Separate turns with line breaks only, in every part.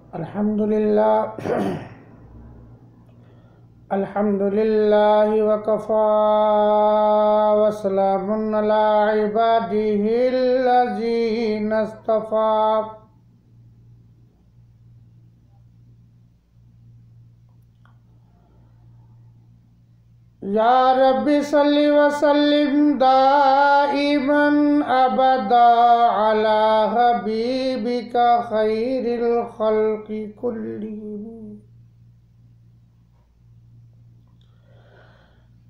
अल्हम्दुलिल्लाह अल्हम्दुलिल्लाहि वकफ़ा वसलामुन अला इबादिहिल्लज़ीना इस्तफ़ा। या रब्बि सल्लि व सल्लिम दाइमन अबदा अला हबीबिका खैरिल खल्क़ि कुल्लिहिम।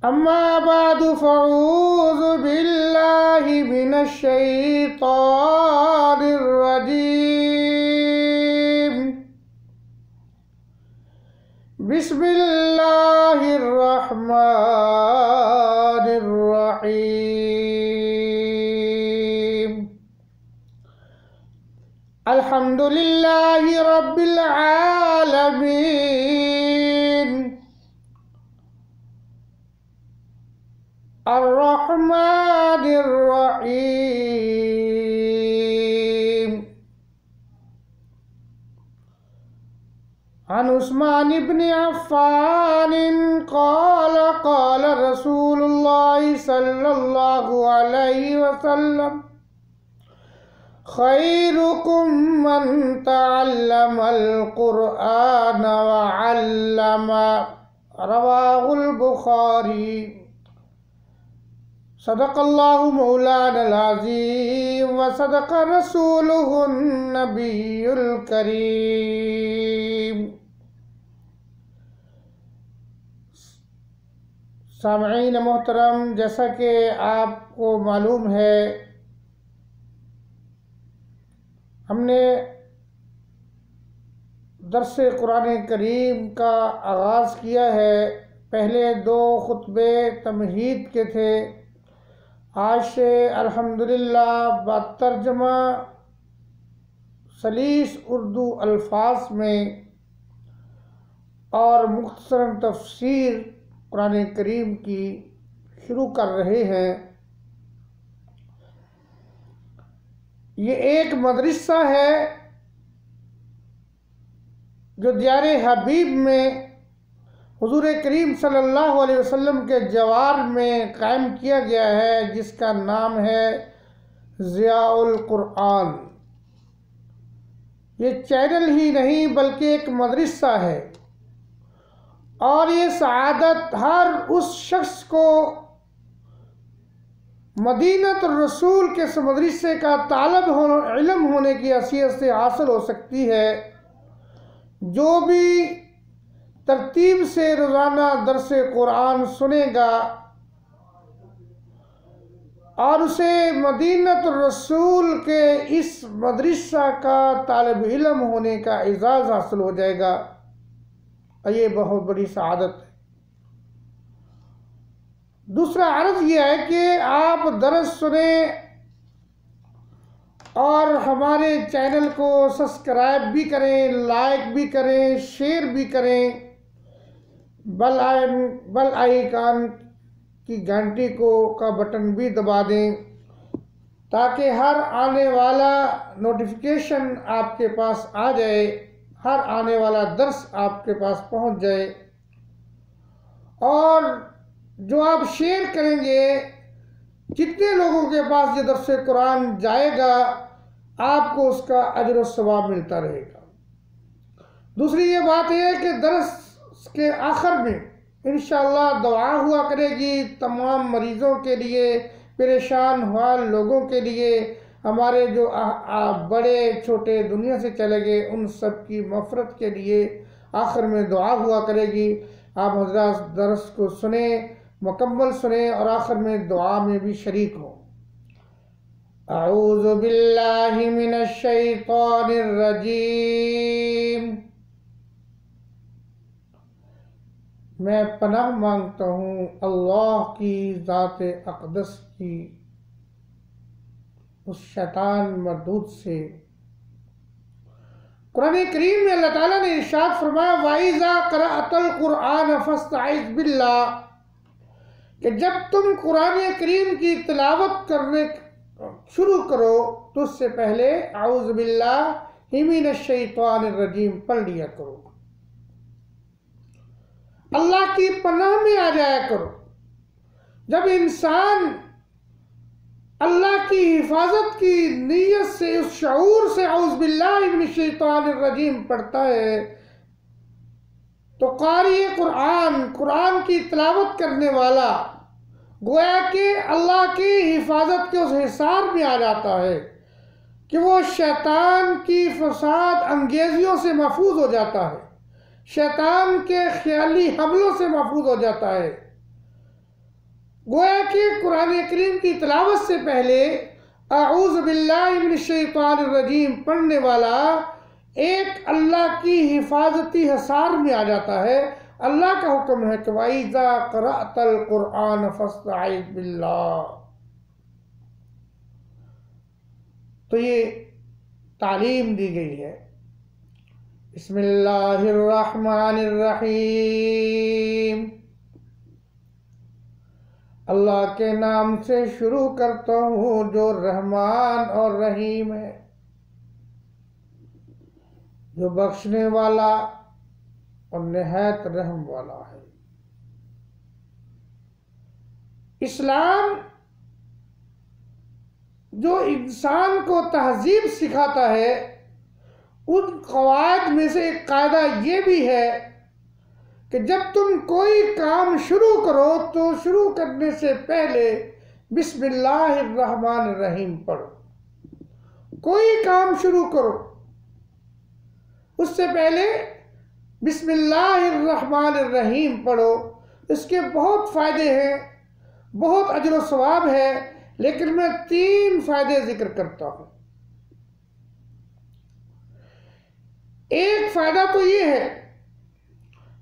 अम्मा बादु फ़अऊज़ु बिल्लाहि मिनश शैतानिर रजीम। बिस्मिल्लाहिर रहमानिर रहीम। अल्हम्दुलिल्लाहि रब्बिल आलमीन। अर्रहमानिर रहीम। अन उस्मान इब्न अफ़्फ़ान क़ाल क़ाल रसूलुल्लाह सल्लल्लाहु अलैहि वसल्लम खैरुकुम मन तअल्लमल क़ुरआन व अल्लमा। रवाहुल बुखारी। सदक़ल्लाहु मौलानल अज़ीम व सदक़ रसूलुहुन नबियुल करीम। सामईन मोहतरम, जैसा कि आपको मालूम है, हमने दर्स कुरान करीम का आगाज़ किया है। पहले दो खुतबे तमहीद के थे। आज से अल्हम्दुलिल्लाह बातर्जमा सलीस उर्दू अल्फाज में और मुख्तसर तफसीर कुरान करीम की शुरू कर रहे हैं। ये एक मदरसा है जो दियारे हबीब में हुजूर करीम सल्लल्लाहु अलैहि वसल्लम के जवार में कायम किया गया है, जिसका नाम है ज़ियाउल कुरान। ये चैनल ही नहीं बल्कि एक मदरसा है और ये सआदत हर उस शख्स को मदीनत रसूल के इस मदरसे का इल्म होने की हैसियत से हासिल हो सकती है, जो भी तरतीब से रोज़ाना दर्स कुरान सुनेगा और उसे मदीनत रसूल के इस मदरसा का तालिब इल्म होने का एजाज़ हासिल हो जाएगा। ये बहुत बड़ी सआदत है। दूसरा अर्ज़ यह है कि आप दर्स सुने और हमारे चैनल को सब्सक्राइब भी करें, लाइक भी करें, शेयर भी करें। बेल आइकन की घंटी का बटन भी दबा दें ताकि हर आने वाला नोटिफिकेशन आपके पास आ जाए, हर आने वाला दर्स आपके पास पहुंच जाए। और जो आप शेयर करेंगे, जितने लोगों के पास ये दर्स कुरान जाएगा, आपको उसका अजर व सवाब मिलता रहेगा। दूसरी ये बात है कि दर्स के आखिर में इंशाअल्लाह दुआ हुआ करेगी तमाम मरीज़ों के लिए, परेशान हुआ लोगों के लिए, हमारे जो बड़े छोटे दुनिया से चले गए उन सब की मफ़रत के लिए आखिर में दुआ हुआ करेगी। आप हज़रात दर्स को सुने, मुकम्मल सुने और आखिर में दुआ में भी शरीक हो। अऊज़ु बिल्लाहि मिनश शैतानिर रजीम। मैं पनाह मांगता हूँ अल्लाह की ज़ात अक़दस की उस शैतान मरदूद से। कुरान करीम में अल्लाह ताला ने इरशाद फरमाया वाइज़ा क़रअतल कुरआन फ़स्तइज़ बिल्लाह, कि जब तुम कुरान करीम की तिलावत करने शुरू करो तो उससे पहले आउज़ बिल्लाह मिनश्शैतानिर्रजीम पढ़ लिया करो, अल्लाह की पनाह में आ जाया करो। जब इंसान अल्लाह की हिफाजत की नीयत से, उस शऊर से औज़ बिल्लाहि मिनश्शैतानिर्रजीम पढ़ता है, तो क़ारी कुरान, कुरान की तिलावत करने वाला गोया कि अल्लाह की हिफाजत के उस हिसार में आ जाता है कि वो शैतान की फसाद अंगेजियों से महफूज हो जाता है, शैतान के ख्याली हमलों से महफूज हो जाता है। गोया कि कुरान करीम की तिलावत से पहले अऊज़ु बिल्लाहि मिनश्शैतानिर्रजीम पढ़ने वाला एक अल्लाह की हिफाजती हिसार में आ जाता है। अल्लाह का हुक्म है कि वइज़ा क़रअतल कुरआन फस्तइज़ बिल्लाह। तो ये तालीम दी गई है। बिस्मिल्लाहिर्रहमानिर्रहीम, अल्लाह के नाम से शुरू करता हूँ जो रहमान और रहीम है, जो बख्शने वाला और निहायत रहम वाला है। इस्लाम जो इंसान को तहजीब सिखाता है, उन कवायद में से एक कायदा ये भी है कि जब तुम कोई काम शुरू करो तो शुरू करने से पहले बिस्मिल्लाहिर्रहमानिर्रहीम पढ़ो। कोई काम शुरू करो उससे पहले बिस्मिल्लाहिर्रहमानिर्रहीम पढ़ो। इसके बहुत फ़ायदे हैं, बहुत अजर व सवाब है, लेकिन मैं 3 फ़ायदे जिक्र करता हूँ। एक फ़ायदा तो ये है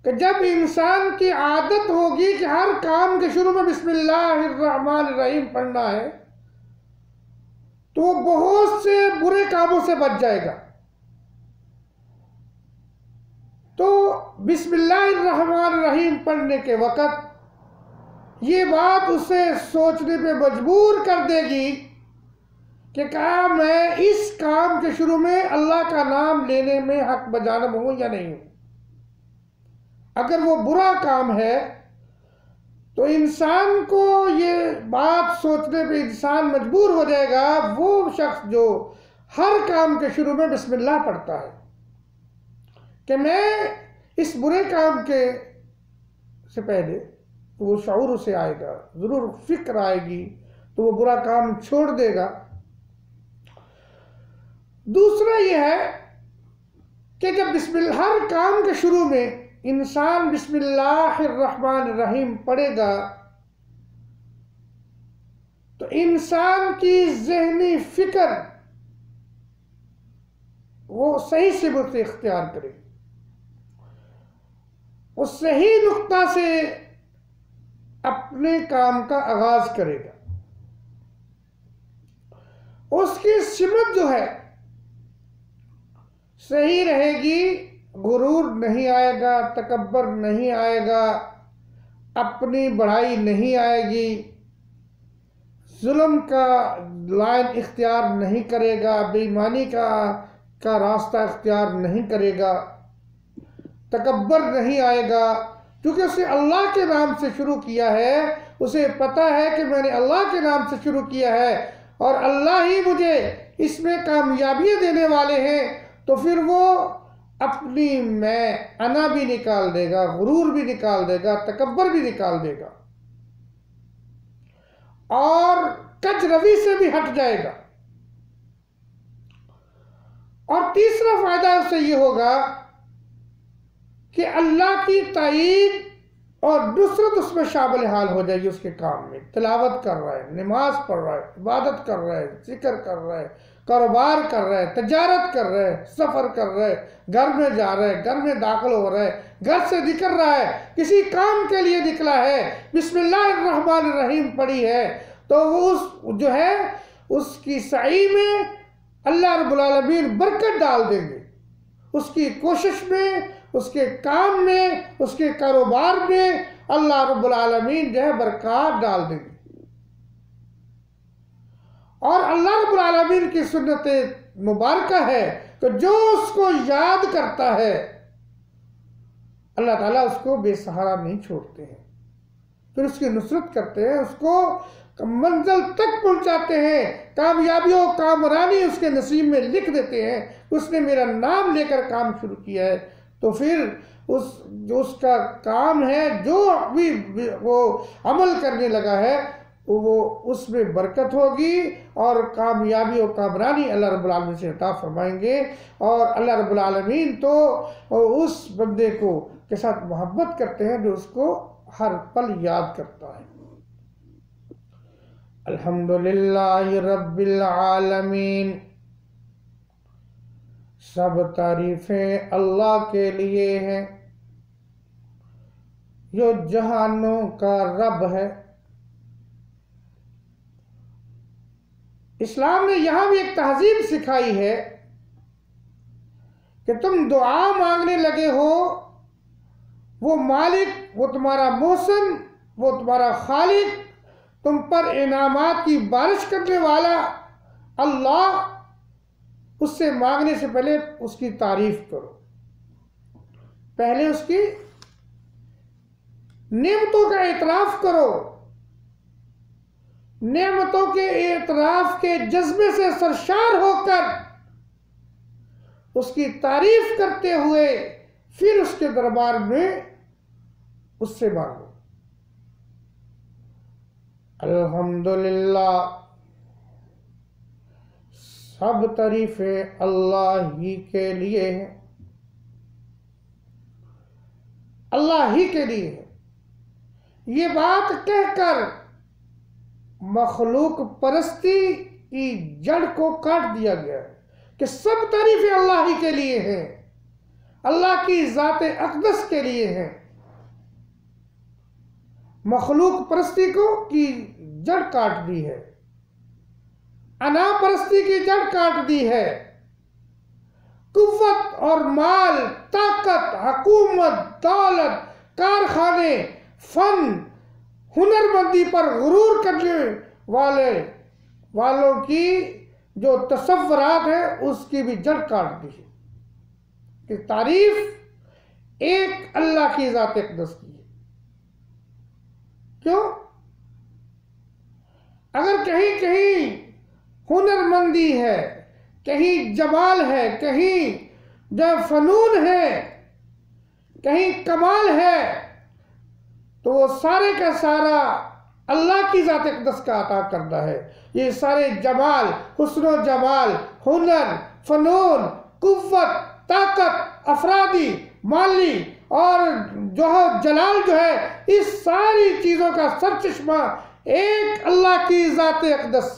कि जब इंसान की आदत होगी कि हर काम के शुरू में बिस्मिल्लाहिर्रहमानिर्रहीम पढ़ना है, तो वो बहुत से बुरे कामों से बच जाएगा। तो बिस्मिल्लाहिर्रहमानिर्रहीम पढ़ने के वक़्त ये बात उसे सोचने पे मजबूर कर देगी कि क्या मैं इस काम के शुरू में अल्लाह का नाम लेने में हक बजानब हूँ या नहीं हूँ। अगर वो बुरा काम है तो इंसान को ये बात सोचने पे इंसान मजबूर हो जाएगा, वो शख्स जो हर काम के शुरू में बिस्मिल्लाह पढ़ता है, कि मैं इस बुरे काम के से पहले, तो वो शऊर उसे आएगा, ज़रूर फिक्र आएगी, तो वो बुरा काम छोड़ देगा। दूसरा यह है कि जब हर काम के शुरू में इंसान बिस्मिल्लाहिर्रहमानिर्रहीम पढ़ेगा तो इंसान की ज़हनी फिक्र वो सही सिमत से इख्तियार करेगी, वो सही नुक्ता से अपने काम का आगाज करेगा। उसकी सिमत जो है सही रहेगी, गुरूर नहीं आएगा, तकब्बर नहीं आएगा, अपनी बढ़ाई नहीं आएगी, जुल्म का लाइन इख्तियार नहीं करेगा, बेईमानी का रास्ता इख्तियार नहीं करेगा, तकब्बर नहीं आएगा, क्योंकि उसे अल्लाह के नाम से शुरू किया है। उसे पता है कि मैंने अल्लाह के नाम से शुरू किया है और अल्लाह ही मुझे इसमें कामयाबियाँ देने वाले हैं। तो फिर वो अपनी मैं अना भी निकाल देगा, गुरूर भी निकाल देगा, तकब्बर भी निकाल देगा और कज रवि से भी हट जाएगा। और तीसरा फायदा उससे ये होगा कि अल्लाह की ताईद और नुसरत उसमें शामिल हाल हो जाएगी। उसके काम में तिलावत कर रहा है, नमाज पढ़ रहा है, इबादत कर रहा है, जिक्र कर रहा है, कारोबार कर रहा है, तजारत कर रहा है, सफ़र कर रहा है, घर में जा रहा है, घर में दाखिल हो रहा है, घर से निकल रहा है, किसी काम के लिए निकला है, बिस्मिल्लाहिर्रहमानिर्रहीम पढ़ी है, तो वो उस जो है उसकी सही में अल्लाह रब्बुल आलमीन बरकत डाल देंगे। उसकी कोशिश में, उसके काम में, उसके कारोबार में अल्लाह रब्बुल आलमीन जो है बरकत डाल देंगे। और अल्लाह रब्बुल आलमीन की सुन्नत मुबारका है कि जो उसको याद करता है अल्लाह ताला उसको बेसहारा नहीं छोड़ते हैं, फिर उसकी नुसरत करते हैं, उसको मंजिल तक पहुंचाते हैं, कामयाबी और कामरानी उसके नसीब में लिख देते हैं। उसने मेरा नाम लेकर काम शुरू किया है, तो फिर जो उसका काम है, जो भी वो अमल करने लगा है, वो उसमें बरकत होगी और कामयाबी और कामरानी अल्लाह रब्बुल आलमीन से अता फरमाएंगे। और अल्लाह रब्बुल आलमीन तो उस बंदे को के साथ मोहब्बत करते हैं जो उसको हर पल याद करता है। अल्हम्दुलिल्लाहि रब्बिल आलमीन। सब तारीफें अल्लाह के लिए हैं जो जहानों का रब है। इस्लाम ने यहां भी एक तहजीब सिखाई है कि तुम दुआ मांगने लगे हो, वो मालिक, वो तुम्हारा मोहसिन, वो तुम्हारा खालिक, तुम पर इनामात की बारिश करने वाला अल्लाह, उससे मांगने से पहले उसकी तारीफ करो, पहले उसकी नेमतों का एतराफ करो। नेमतों के एतराफ के जज्बे से सरशार होकर उसकी तारीफ करते हुए फिर उसके दरबार में उससे मांगो। अल्हम्दुलिल्लाह, सब तारीफें अल्लाह ही के लिए है, अल्लाह ही के लिए है। ये बात कहकर मखलूक परस्ती की जड़ को काट दिया गया है कि सब तारीफें अल्लाह ही के लिए हैं, अल्लाह की ज़ाते अक़दस के लिए हैं। मखलूक परस्ती को की जड़ काट दी है, अना परस्ती की जड़ काट दी है। कुव्वत और माल, ताकत, हुकूमत, दौलत, कारखाने, फन, हुनरमंदी पर गुरूर करने वालों की जो तसव्वुरात है उसकी भी जड़ काट दी है कि तारीफ एक अल्लाह की ज़ात अक़दस की है। क्यों? अगर कहीं कहीं हुनरमंदी है, कहीं जमाल है, कहीं जो फनून है, कहीं कमाल है, तो वो सारे का सारा अल्लाह की ज़ात अक़दस का अता करता है। ये सारे जमाल, हुस्न जमाल, हुनर, फनून, कुव्वत, ताकत, अफरादी, माली और जो है जलाल जो है, इस सारी चीज़ों का सरचश्मा एक अल्लाह की ज़ात अक़दस।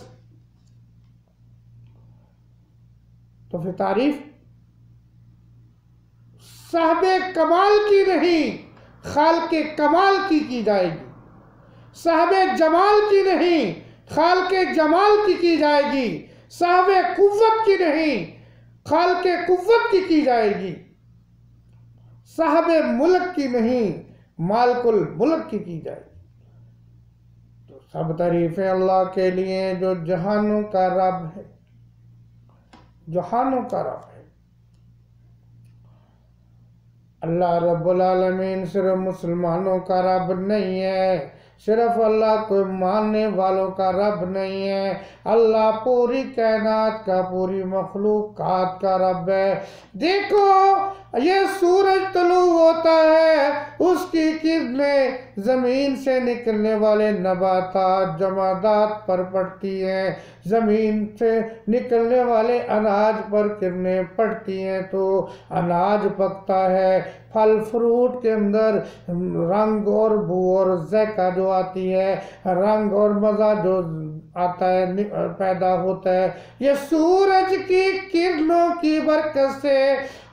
तो फिर तारीफ साहबे कमाल की नहीं, खालके कमाल की जाएगी। साहबे जमाल की नहीं, खालके जमाल की जाएगी। साहबे कुव्वत की नहीं, खालके कुव्वत की जाएगी। साहबे मुल्क की नहीं, मालकुल मुल्क की जाएगी। तो सब तारीफें अल्लाह के लिए जो जहानों का रब है, जहानों का रब है। अल्लाह रब्बुल आलमीन सिर्फ मुसलमानों का रब नहीं है, सिर्फ अल्लाह को मानने वालों का रब नहीं है। अल्लाह पूरी कायनात का, पूरी मखलूकात का रब है। देखो ये सूरज तुलू होता है, उसकी किरणें ज़मीन से निकलने वाले नबातात, जमादात पर पड़ती हैं, ज़मीन से निकलने वाले अनाज पर किरणें पड़ती हैं तो अनाज पकता है। फल फ्रूट के अंदर रंग और बू और ज़ैक़ा जो आती है, रंग और मज़ा जो आता है, पैदा होता है, ये सूरज की किरणों की बरकत से।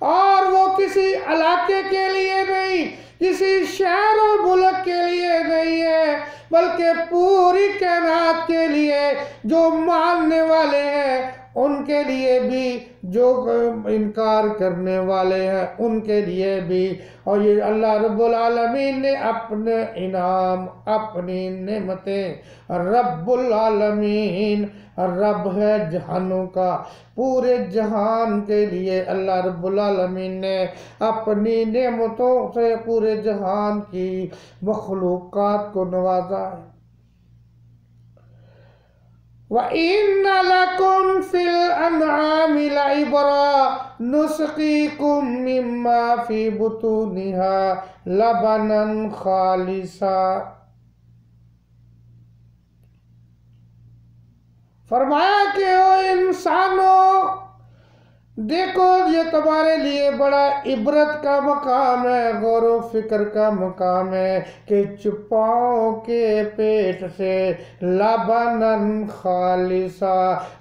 और वो किसी इलाके के लिए नहीं, किसी शहर और मुल्क के लिए नहीं है, बल्कि पूरी कायनात के लिए जो मानने वाले हैं उनके लिए भी, जो इनकार करने वाले हैं उनके लिए भी। और ये अल्लाह रब्बुल आलमीन ने अपने इनाम, अपनी नेमतें, रब्बुल आलमीन रब है जहानों का, पूरे जहान के लिए अल्लाह रब्बुल आलमीन ने अपनी नेमतों से पूरे जहान की मखलूक़ात को नवाजा है। व इन्ना लकुम फिल अनआमि लइब्रा नुस्क़ीकुम मिम्मा फी बुतूनिहा लबनन खालिसा। फरमाया कि ओ इंसानों, देखो ये तुम्हारे लिए बड़ा इबरत का मकाम है, गौर व फिक्र का मकाम है कि चुपाओं के पेट से लबनन खालिसा,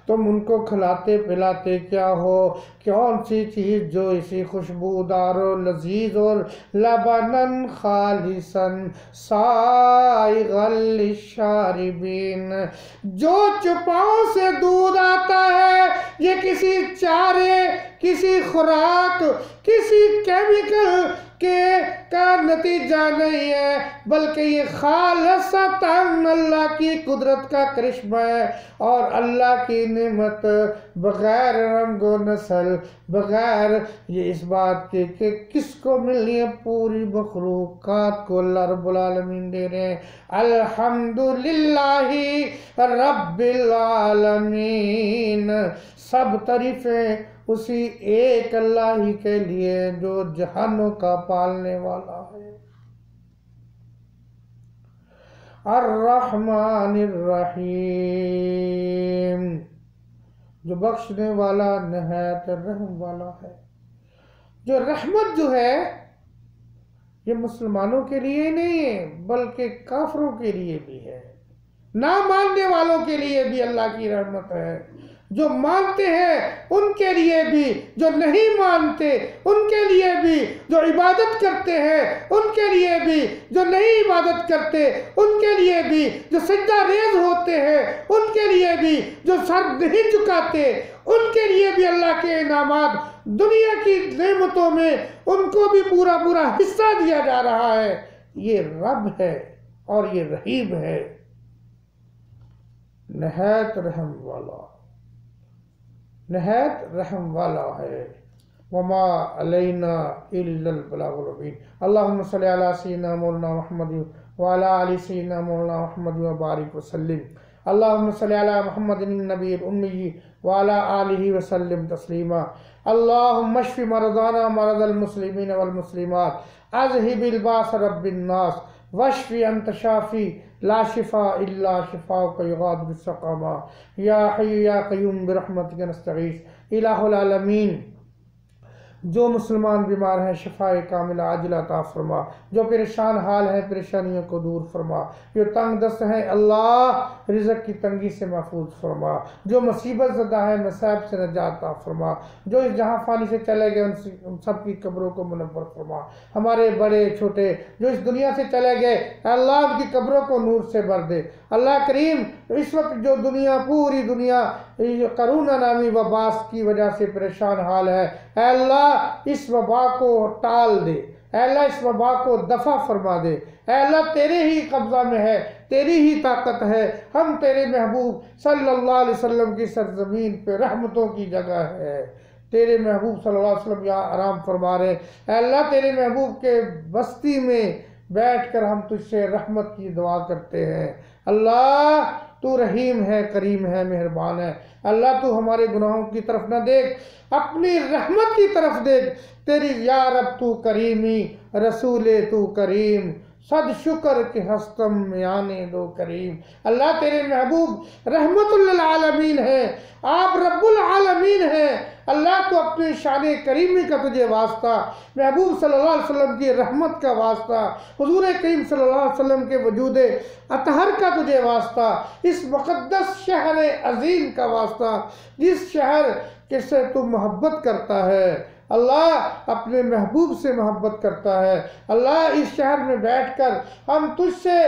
तुम उनको खिलाते पिलाते क्या हो, कौन सी चीज़ जो इसी खुशबूदार और लजीज और लबनन खालिसन साइगल लिशारिबीन, जो चुपाओं से दूध आता है, ये किसी चारे, किसी खुराक, किसी केमिकल के का नतीजा नहीं है, बल्कि ये खालिसतन अल्लाह की कुदरत का करिश्मा है और अल्लाह की नेमत, बगैर रंगो नस्ल, बगैर ये इस बात के कि किसको मिलनी है, पूरी मखलूक़ात को अल्लाह रब्बुल आलमीन दे रहे हैं। अल्हम्दुलिल्लाहि रब्बिल आलमीन, सब तारीफ़ें उसी एक अल्लाह ही के लिए जो जहानों का पालने वाला है। अर्रहमानिर रहीम, जो बख्शने वाला निहायत रहम वाला है। जो रहमत जो है ये मुसलमानों के लिए नहीं है, बल्कि काफरों के लिए भी है, ना मानने वालों के लिए भी अल्लाह की रहमत है, जो मानते हैं उनके लिए भी, जो नहीं मानते उनके लिए भी, जो इबादत करते हैं उनके लिए भी, जो नहीं इबादत करते उनके लिए भी, जो सजदा रेज़ होते हैं उनके लिए भी, जो सर नहीं झुकाते उनके लिए भी अल्लाह के इनामात, दुनिया की नेमतों में उनको भी पूरा पूरा हिस्सा दिया जा रहा है। ये रब है और ये रहीम है, नहायत रहम वाला, नहायत रहम वाला है। वमा अलैना इल्लल बलागुल मुबीन। अल्लाहुम्मा सल्लि अला सय्यिदिना मौलाना मुहम्मद व अला आलि सय्यिदिना मौलाना मुहम्मद व बारिक व सल्लिम। अल्लाहुम्मा सल्लि अला मुहम्मदिन नबिय्यिल उम्मी व अला आलिहि व सल्लिम तस्लीमा। अल्लाहुम्मा अश्फि मरदाना मरदल मुस्लिमीन वल मुस्लिमात, अज़हिबिल बास रब्बिन नास, वश्फि अंत शाफी ला शिफा इल्ला शिफाउका युगादिरु सक़मा, या हय्यु या क़य्यूम बिरहमतिका नस्तगीस। इलाहुल आलमीन, जो मुसलमान बीमार हैं शिफाए कामिला आजिला अता फरमा, जो परेशान हाल है परेशानियों को दूर फरमा, जो तंग दस्त हैं अल्लाह रिज़्क़ की तंगी से महफूज फरमा, जो मुसीबत ज़दा है मसाइब से नजात अता फरमा, जो इस जहाँ फानी से चले गए उन सब की कब्रों को मुनव्वर फरमा, हमारे बड़े छोटे जो इस दुनिया से चले गए अल्लाह उनकी कब्रों को नूर से भर दे। अल्लाह करीम, इस वक्त जो दुनिया, पूरी दुनिया करोना नामी वबास की वजह से परेशान हाल है, अल्लाह इस वबा को टाल दे, अल्लाह इस वबा को दफ़ा फरमा दे। अल्लाह तेरे ही कब्ज़ा में है, तेरी ही ताकत है, हम तेरे महबूब सल्लल्लाहु अलैहि वसल्लम की सरजमीन पे रहमतों की जगह है। तेरे महबूब सल्लल्लाहु अलैहि वसल्लम यहाँ आराम फरमा रहे, अल्लाह तेरे महबूब के बस्ती में बैठ कर हम तुझसे रहमत की दुआ करते हैं। अल्लाह तू रहीम है, करीम है, मेहरबान है। अल्लाह तू हमारे गुनाहों की तरफ न देख, अपनी रहमत की तरफ देख। तेरी या रब तू करीमी, रसूले तू करीम, सद शुक्र के हस्तम में आने दो करीम। अल्लाह तेरे महबूब रहमतुल आलमीन है, आप रब्बुल आलमीन है। अल्लाह तो अपने शान करीमी का तुझे वास्ता, महबूब सल्लल्लाहु अलैहि वसल्लम की रहमत का वास्ता, हुजूर करीम सल्लल्लाहु अलैहि वसल्लम के वजूद अतहर का तुझे वास्ता, इस मुक़द्दस शहर अजीम का वास्ता, जिस शहर के से तू मोहब्बत करता है। अल्लाह अपने महबूब से मोहब्बत करता है। अल्लाह इस शहर में बैठकर हम तुझसे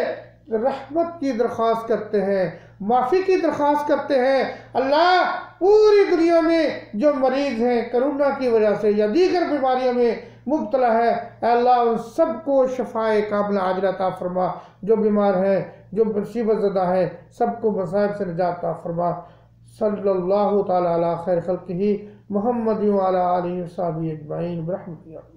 रहमत की दरख्वास्त करते हैं, माफ़ी की दरख्वास्त करते हैं। अल्लाह पूरी दुनिया में जो मरीज हैं कोरोना की वजह से या दीगर बीमारियों में मुब्तला है, अल्लाह उन सबको शफाए कामिला आजिला अता फरमा। जो बीमार है, जो मुसीबत ज़दा है, सबको मसाइब से निजात अता फरमा। सल्लल्लाहु तआला अला खैर खल्क़िही मुहम्मद व अला आलिहि व सहबिही अजमईन।